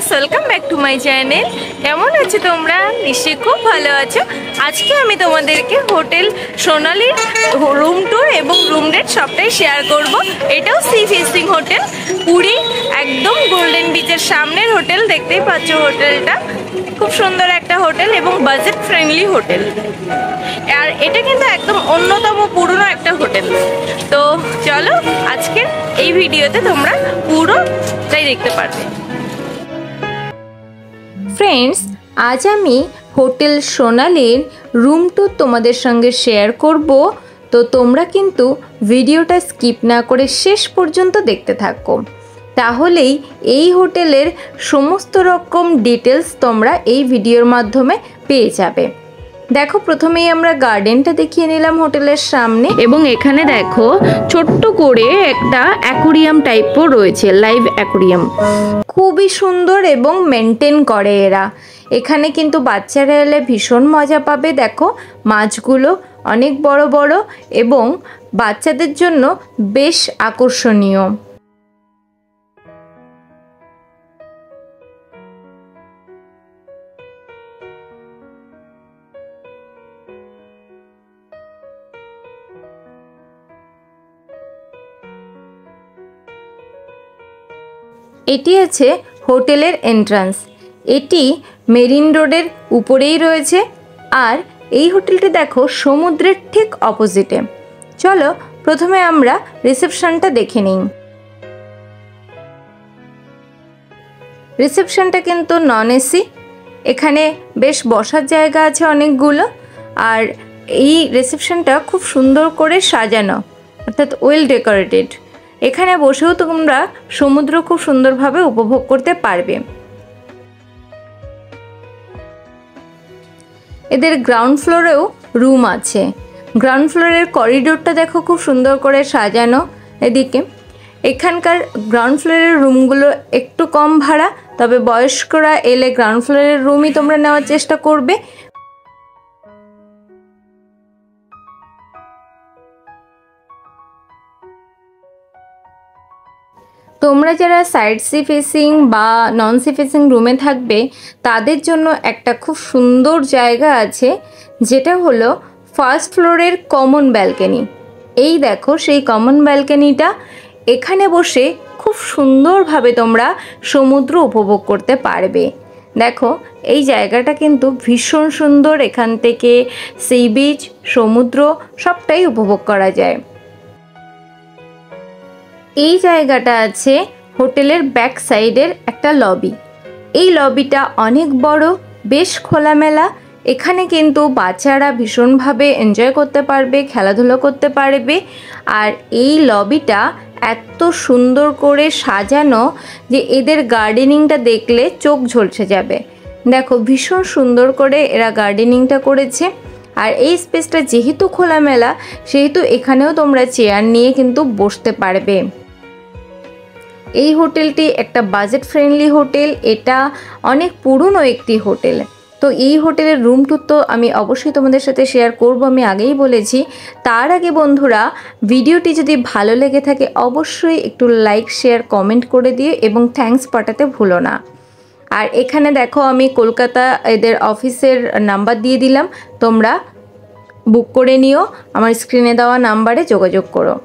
Viewers, welcome back to my channel. কেমন আছো তোমরা? নিশ্চয়ই খুব ভালো আছো। আজকে আমি তোমাদেরকে হোটেল সোনালীর রুম ট্যুর এবং রুম রেট সবটাই শেয়ার করব। এটাও সি ফেসিং হোটেল, পুরী একদম গোল্ডেন বিচের সামনের হোটেল। দেখতেই পাচ্ছ হোটেলটা খুব সুন্দর একটা হোটেল এবং বাজেট ফ্রেন্ডলি হোটেল। আর এটা কিন্তু একদম অন্যতম পুরনো একটা হোটেল। তো চলো আজকে এই ভিডিওতে তোমরা পুরোটাই দেখতে পারবে। ফ্রেন্ডস, আজ আমি হোটেল সোনালীর রুম ট্যুর তোমাদের সঙ্গে শেয়ার করব। তো তোমরা কিন্তু ভিডিওটা স্কিপ না করে শেষ পর্যন্ত দেখতে থাকো, তাহলেই এই হোটেলের সমস্ত রকম ডিটেলস তোমরা এই ভিডিওর মাধ্যমে পেয়ে যাবে। দেখো, প্রথমেই আমরা গার্ডেনটা দেখিয়ে নিলাম হোটেলের সামনে, এবং এখানে দেখো ছোট্ট করে একটা অ্যাকোরিয়াম টাইপও রয়েছে, লাইভ অ্যাকোরিয়াম। খুবই সুন্দর এবং মেনটেন করে এরা। এখানে কিন্তু বাচ্চারা এলে ভীষণ মজা পাবে। দেখো মাছগুলো অনেক বড় বড় এবং বাচ্চাদের জন্য বেশ আকর্ষণীয়। এটি আছে হোটেলের এন্ট্রান্স। এটি মেরিন রোডের উপরেই রয়েছে, আর এই হোটেলটি দেখো সমুদ্রের ঠিক অপোজিটে। চলো প্রথমে আমরা রিসেপশনটা দেখে নিই। রিসেপশনটা কিন্তু নন এসি। এখানে বেশ বসার জায়গা আছে অনেকগুলো, আর এই রিসেপশনটা খুব সুন্দর করে সাজানো, অর্থাৎ ওয়েল ডেকোরেটেড। এখানে বসেও তোমরা সমুদ্র খুব সুন্দরভাবে উপভোগ করতে পারবে। এদের গ্রাউন্ড ফ্লোরেও রুম আছে। গ্রাউন্ড ফ্লোরের করিডোরটা দেখো খুব সুন্দর করে সাজানো। এদিকে এখানকার গ্রাউন্ড ফ্লোরের রুমগুলো একটু কম ভাড়া, তবে বয়স্করা এলে গ্রাউন্ড ফ্লোরের রুমই তোমরা নেওয়ার চেষ্টা করবে। তোমরা যারা সাইড সি ফেসিং বা নন সি ফেসিং রুমে থাকবে তাদের জন্য একটা খুব সুন্দর জায়গা আছে, যেটা হলো ফার্স্ট ফ্লোরের কমন ব্যালকনি। এই দেখো সেই কমন ব্যালকনিটা। এখানে বসে খুব সুন্দরভাবে তোমরা সমুদ্র উপভোগ করতে পারবে। দেখো এই জায়গাটা কিন্তু ভীষণ সুন্দর। এখান থেকে সি বিচ, সমুদ্র সবটাই উপভোগ করা যায়। এই জায়গাটা আছে হোটেলের ব্যাক সাইডের একটা লবি। এই লবিটা অনেক বড়, বেশ খোলামেলা। এখানে কিন্তু বাচ্চারা ভীষণভাবে এনজয় করতে পারবে, খেলাধুলো করতে পারবে। আর এই লবিটা এত সুন্দর করে সাজানো যে এদের গার্ডেনিংটা দেখলে চোখ ঝলসে যাবে। দেখো ভীষণ সুন্দর করে এরা গার্ডেনিংটা করেছে। আর এই স্পেসটা যেহেতু খোলামেলা, সেহেতু এখানেও তোমরা চেয়ার নিয়ে কিন্তু বসতে পারবে। এই হোটেলটি একটা বাজেট ফ্রেন্ডলি হোটেল। এটা অনেক পুরনো একটি হোটেল। তো এই হোটেলের রুম ট্যুর তো আমি অবশ্যই তোমাদের সাথে শেয়ার করব, আমি আগেই বলেছি। তার আগে বন্ধুরা, ভিডিওটি যদি ভালো লেগে থাকে অবশ্যই একটু লাইক, শেয়ার, কমেন্ট করে দিও এবং থ্যাঙ্কস পাঠাতে ভুলো না। আর এখানে দেখো আমি কলকাতা এদের অফিসের নাম্বার দিয়ে দিলাম, তোমরা বুক করে নিও। আমার স্ক্রিনে দেওয়া নাম্বারে যোগাযোগ করো।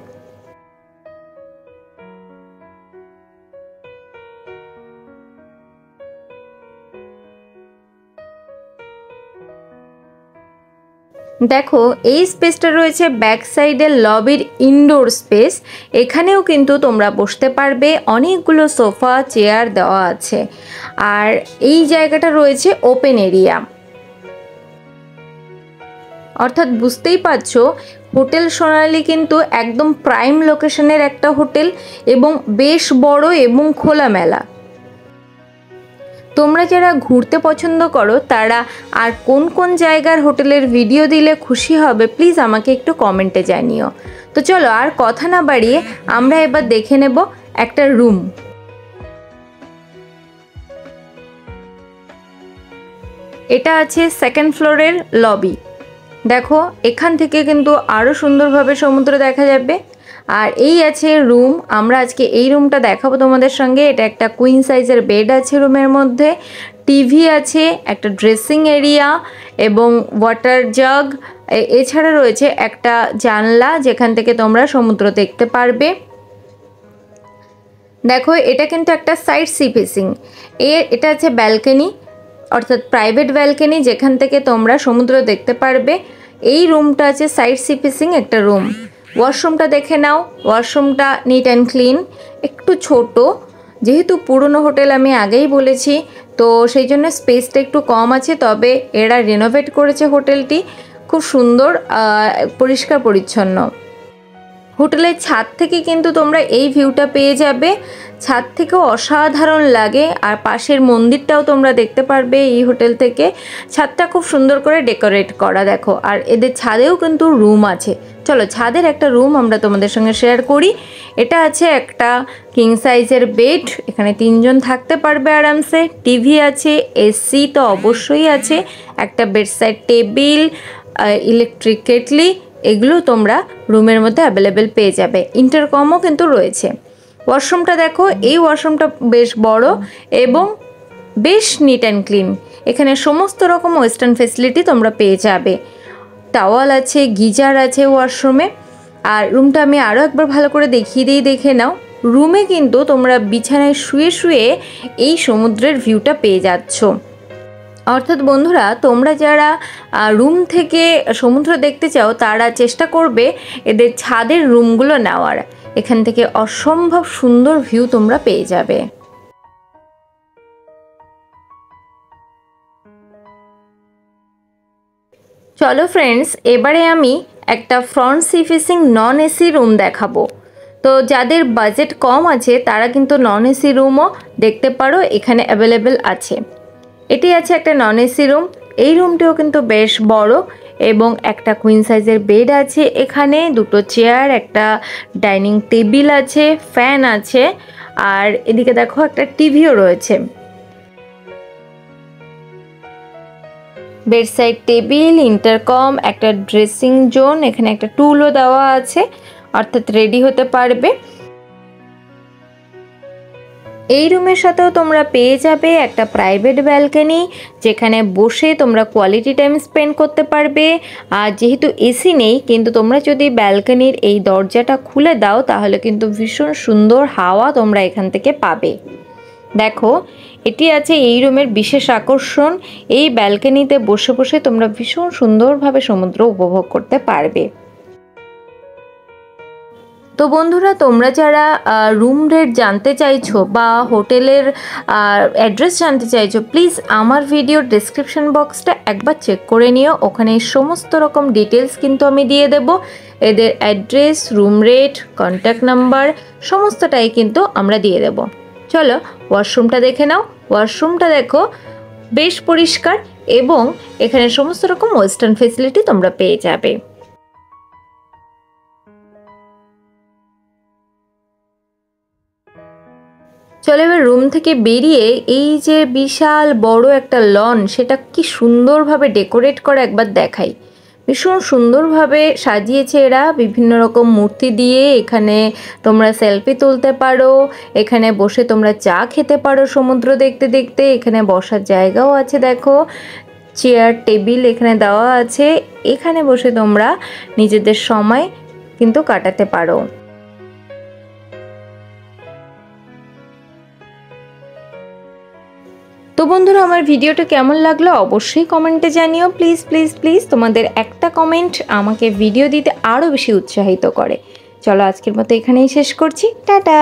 দেখো এই স্পেসটা রয়েছে ব্যাক সাইডের লবির ইনডোর স্পেস। এখানেও কিন্তু তোমরা বসতে পারবে, অনেকগুলো সোফা চেয়ার দেওয়া আছে। আর এই জায়গাটা রয়েছে ওপেন এরিয়া, অর্থাৎ বুঝতেই পারছো হোটেল সোনালী কিন্তু একদম প্রাইম লোকেশনের একটা হোটেল এবং বেশ বড় এবং খোলামেলা। তোমরা যারা ঘুরতে পছন্দ করো তারা আর কোন কোন জায়গার হোটেলের ভিডিও দিলে খুশি হবে প্লিজ আমাকে একটু কমেন্টে জানিও। তো চলো আর কথা না বাড়িয়ে আমরা এবার দেখে নেব একটা রুম। এটা আছে সেকেন্ড ফ্লোরের লবি। দেখো এখান থেকে কিন্তু আরও সুন্দরভাবে সমুদ্র দেখা যাবে। আর এই আছে রুম। আমরা আজকে এই রুমটা দেখাবো তোমাদের সঙ্গে। এটা একটা কুইন সাইজের বেড আছে রুমের মধ্যে, টিভি আছে, একটা ড্রেসিং এরিয়া এবং ওয়াটার জাগ। এছাড়া রয়েছে একটা জানলা যেখান থেকে তোমরা সমুদ্র দেখতে পারবে। দেখো এটা কিন্তু একটা সাইড সি ফেসিং। এটা আছে ব্যালকনি, অর্থাৎ প্রাইভেট ব্যালকনি, যেখান থেকে তোমরা সমুদ্র দেখতে পারবে। এই রুমটা আছে সাইড সি ফেসিং একটা রুম। ওয়াশরুমটা দেখে নাও। ওয়াশরুমটা নিট অ্যান্ড ক্লিন, একটু ছোট, যেহেতু পুরনো হোটেল আমি আগেই বলেছি, তো সেই জন্য স্পেসটা একটু কম আছে। তবে এরা রেনোভেট করেছে হোটেলটি, খুব সুন্দর, পরিষ্কার পরিচ্ছন্ন। হোটেলের ছাদ থেকে কিন্তু তোমরা এই ভিউটা পেয়ে যাবে। ছাদ থেকেও অসাধারণ লাগে, আর পাশের মন্দিরটাও তোমরা দেখতে পারবে এই হোটেল থেকে। ছাদটা খুব সুন্দর করে ডেকোরেট করা দেখো। আর এদের ছাদেও কিন্তু রুম আছে। চলো ছাদের একটা রুম আমরা তোমাদের সঙ্গে শেয়ার করি। এটা আছে একটা কিং সাইজের বেড, এখানে 3 জন থাকতে পারবে আরামসে। টিভি আছে, এসি তো অবশ্যই আছে, একটা বেডসাইড টেবিল, ইলেকট্রিক কেটলি, এগুলো তোমরা রুমের মধ্যে অ্যাভেলেবেল পেয়ে যাবে। ইন্টারকমও কিন্তু রয়েছে। ওয়াশরুমটা দেখো, এই ওয়াশরুমটা বেশ বড় এবং বেশ নিট অ্যান্ড ক্লিন। এখানে সমস্ত রকম ওয়েস্টার্ন ফেসিলিটি তোমরা পেয়ে যাবে। টাওয়াল আছে, গিজার আছে ওয়াশরুমে। আর রুমটা আমি আরও একবার ভালো করে দেখিয়ে দিই, দেখে নাও। রুমে কিন্তু তোমরা বিছানায় শুয়ে শুয়ে এই সমুদ্রের ভিউটা পেয়ে যাচ্ছ। অর্থাৎ বন্ধুরা, তোমরা যারা রুম থেকে সমুদ্র দেখতে চাও তারা চেষ্টা করবে এদের ছাদের রুমগুলো নেওয়ার। এখান থেকে অসম্ভব সুন্দর ভিউ তোমরা পেয়ে যাবে। চলো ফ্রেন্ডস, এবারে আমি একটা front sea facing non AC room দেখাবো। তো যাদের বাজেট কম আছে তারা কিন্তু নন এসি রুমও দেখতে পারো, এখানে অ্যাভেলেবেল আছে। এটি আছে একটা নন এসি রুম। এই রুমটিও কিন্তু বেশ বড় এবং একটা কুইন সাইজের বেড আছে এখানে, 2টো চেয়ার, একটা ডাইনিং টেবিল আছে, ফ্যান আছে, আর এদিকে দেখো একটা টিভিও রয়েছে। বেডসাইড টেবিল, ইন্টারকম, একটা ড্রেসিং জোন, এখানে একটা টুলও দেওয়া আছে, অর্থাৎ রেডি হতে পারবে। এই রুমের সাথেও তোমরা পেয়ে যাবে একটা প্রাইভেট ব্যালকনি, যেখানে বসে তোমরা কোয়ালিটি টাইম স্পেন্ড করতে পারবে। আর যেহেতু এসি নেই, কিন্তু তোমরা যদি ব্যালকনির এই দরজাটা খুলে দাও তাহলে কিন্তু ভীষণ সুন্দর হাওয়া তোমরা এখান থেকে পাবে। দেখো এটি আছে এই রুমের বিশেষ আকর্ষণ। এই ব্যালকনিতে বসে বসে তোমরা ভীষণ সুন্দরভাবে সমুদ্র উপভোগ করতে পারবে। তো বন্ধুরা, তোমরা যারা রুম রেট জানতে চাইছো বা হোটেলের অ্যাড্রেস জানতে চাইছো, প্লিজ আমার ভিডিওর ডেসক্রিপশন বক্সটা একবার চেক করে নিও। ওখানে সমস্ত রকম ডিটেলস কিন্তু আমি দিয়ে দেব। এদের address, room rate, contact number সমস্তটাই কিন্তু আমরা দিয়ে দেব। চলো ওয়াশরুমটা দেখে নাও। ওয়াশরুমটা দেখো, বেশ পরিষ্কার এবং এখানে সমস্ত রকম ওয়েস্টার্ন ফেসিলিটি তোমরা পেয়ে যাবে। চলো এবার রুম থেকে বেরিয়ে এই যে বিশাল বড় একটা লন, সেটা কি সুন্দরভাবে ডেকোরেট করা একবার দেখাই। ভীষণ সুন্দরভাবে সাজিয়েছে এরা বিভিন্ন রকম মূর্তি দিয়ে। এখানে তোমরা সেলফি তুলতে পারো, এখানে বসে তোমরা চা খেতে পারো সমুদ্র দেখতে দেখতে। এখানে বসার জায়গাও আছে, দেখো চেয়ার টেবিল এখানে দেওয়া আছে। এখানে বসে তোমরা নিজেদের সময় কিন্তু কাটাতে পারো। তো বন্ধুরা, আমার ভিডিওটা কেমন লাগলো অবশ্যই কমেন্টে জানিও। প্লিজ প্লিজ প্লিজ, তোমাদের একটা কমেন্ট আমাকে ভিডিও দিতে আরও বেশি উৎসাহিত করে। চলো আজকের মতো এখানেই শেষ করছি। টাটা।